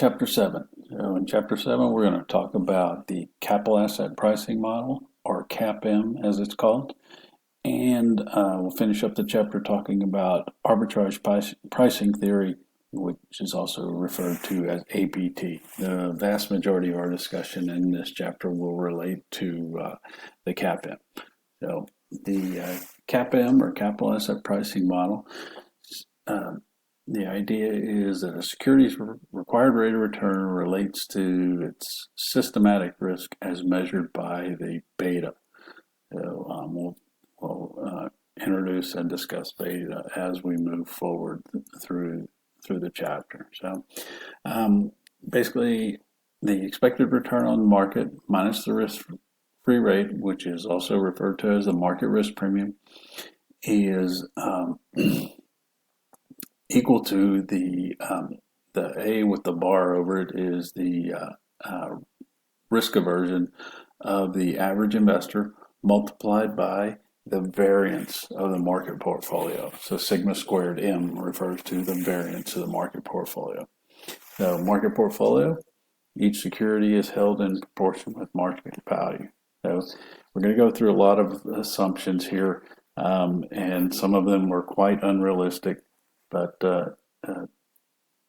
Chapter 7. So in Chapter 7, we're going to talk about the capital asset pricing model, or CAPM as it's called. And we'll finish up the chapter talking about arbitrage pricing theory, which is also referred to as APT. The vast majority of our discussion in this chapter will relate to the CAPM. So the CAPM, or capital asset pricing model, the idea is that a security's required rate of return relates to its systematic risk as measured by the beta. So we'll introduce and discuss beta as we move forward through the chapter. So basically, the expected return on the market minus the risk-free rate, which is also referred to as the market risk premium, is equal to the A with the bar over it is the risk aversion of the average investor multiplied by the variance of the market portfolio. So sigma squared M refers to the variance of the market portfolio. The market portfolio, each security is held in proportion with market value. So we're going to go through a lot of assumptions here, and some of them were quite unrealistic. But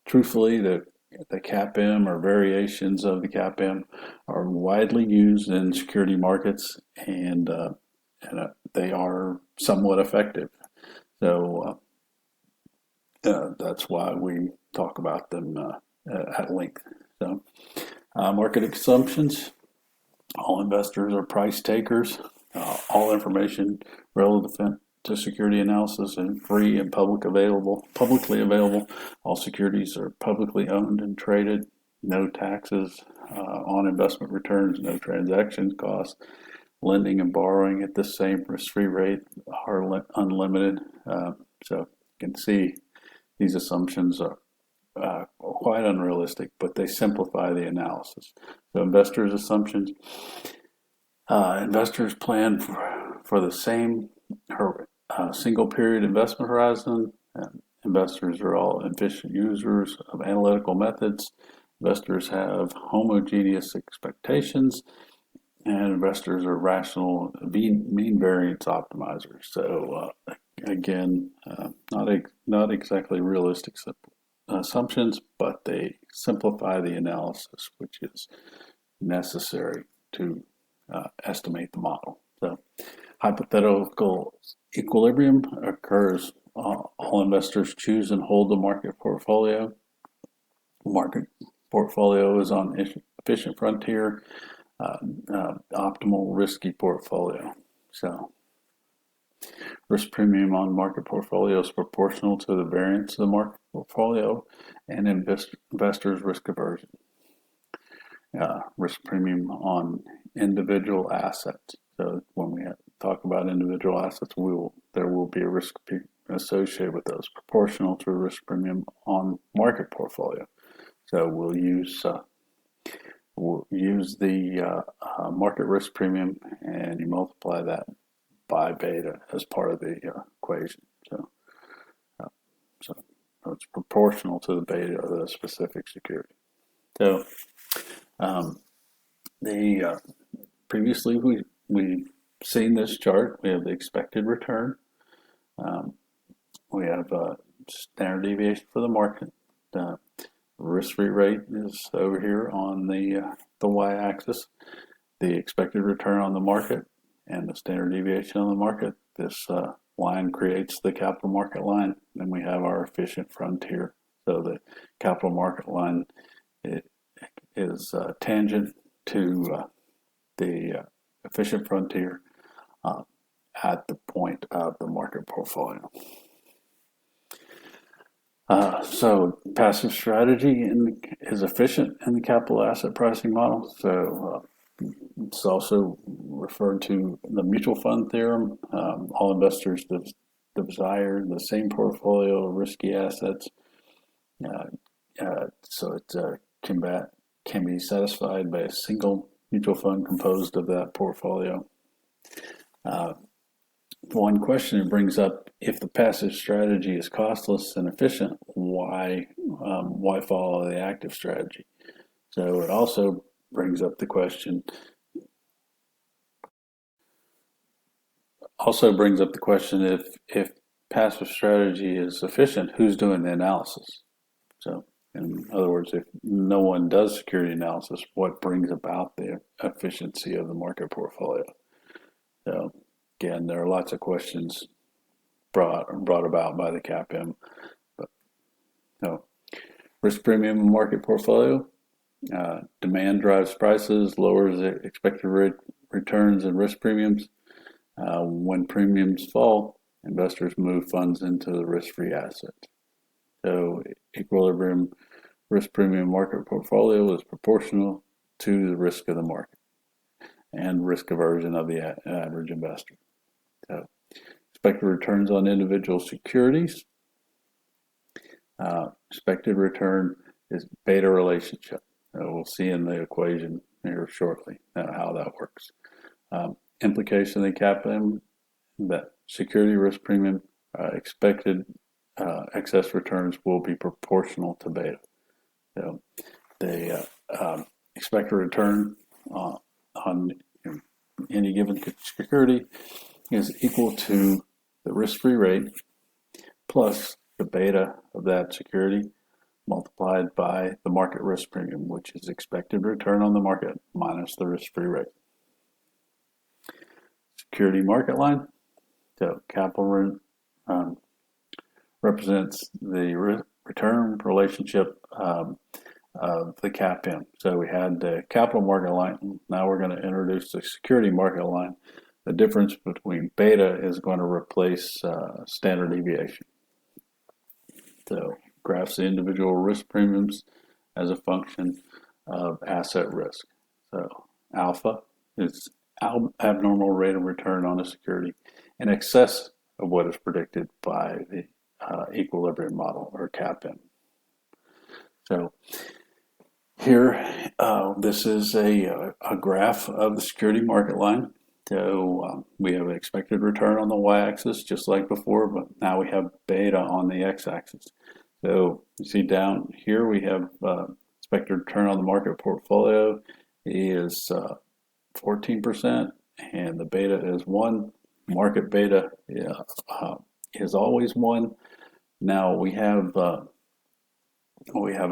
truthfully, the CAPM or variations of the CAPM are widely used in security markets, and they are somewhat effective. So that's why we talk about them at length. So market assumptions: all investors are price takers. All information relative to security analysis and free and publicly available. All securities are publicly owned and traded. No taxes on investment returns, no transaction costs. Lending and borrowing at the same risk-free rate are unlimited. So you can see these assumptions are quite unrealistic, but they simplify the analysis. So investors' assumptions: investors plan for the same single period investment horizon. Investors are all efficient users of analytical methods. Investors have homogeneous expectations, and investors are rational mean variance optimizers. So again, not exactly realistic assumptions, but they simplify the analysis, which is necessary to estimate the model. So hypothetical equilibrium occurs. All investors choose and hold the market portfolio. Market portfolio is on efficient frontier, optimal risky portfolio. So risk premium on market portfolio is proportional to the variance of the market portfolio and investors' risk aversion. Risk premium on individual assets. So when we talk about individual assets, there will be a risk associated with those, proportional to a risk premium on market portfolio. So we'll use the market risk premium, and you multiply that by beta as part of the equation. So it's proportional to the beta of the specific security. So previously we've seen this chart. We have the expected return. We have standard deviation for the market. Risk-free rate is over here on the y-axis. The expected return on the market and the standard deviation on the market. This line creates the capital market line. Then we have our efficient frontier. So the capital market line is tangent to the efficient frontier at the point of the market portfolio. So passive strategy is efficient in the capital asset pricing model. So it's also referred to the mutual fund theorem. All investors desire the same portfolio of risky assets. So it can be satisfied by a single mutual fund composed of that portfolio. One question it brings up: if the passive strategy is costless and efficient, why follow the active strategy. So it also brings up the question. If passive strategy is efficient, who's doing the analysis? So in other words, if no one does security analysis, what brings about the efficiency of the market portfolio? So again, there are lots of questions brought about by the CAPM. But no, risk premium in market portfolio. Demand drives prices, lowers expected returns and risk premiums. When premiums fall, investors move funds into the risk-free assets. So equilibrium risk premium market portfolio is proportional to the risk of the market and risk aversion of the average investor. So expected returns on individual securities. Expected return is beta relationship. We'll see in the equation here shortly how that works. Implication of the CAPM, that security risk premium expected excess returns will be proportional to beta. So the expected return on any given security is equal to the risk-free rate plus the beta of that security multiplied by the market risk premium, which is expected return on the market minus the risk-free rate. Security market line. So capital represents the return relationship of the CAPM. So we had the capital market line. Now we're going to introduce the security market line. The difference between beta is going to replace standard deviation. So graphs the individual risk premiums as a function of asset risk. So alpha is abnormal rate of return on a security in excess of what is predicted by the equilibrium model, or CAPM. So here, this is a graph of the security market line. So we have expected return on the y-axis, just like before, but now we have beta on the x-axis. So you see down here we have expected return on the market portfolio is 14%, and the beta is 1. Market beta is always 1. Now we have a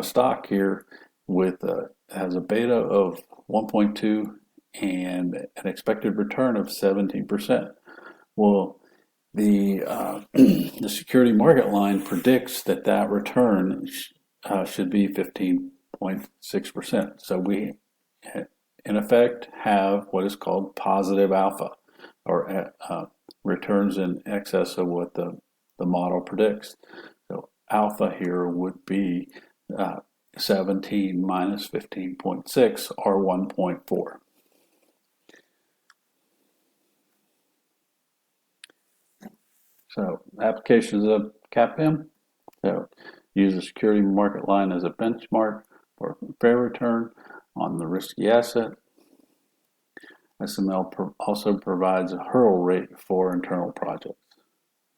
stock here with has a beta of 1.2 and an expected return of 17%. Well, the security market line predicts that return should be 15.6%. So we, in effect, have what is called positive alpha, or returns in excess of what the model predicts. So alpha here would be 17 minus 15.6, or 1.4. So applications of CAPM. So use the security market line as a benchmark for fair return on the risky asset. SML also provides a hurdle rate for internal projects.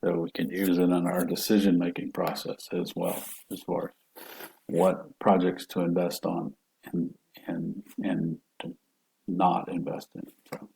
So we can use it in our decision-making process as well, as far as what projects to invest on and to not invest in. So.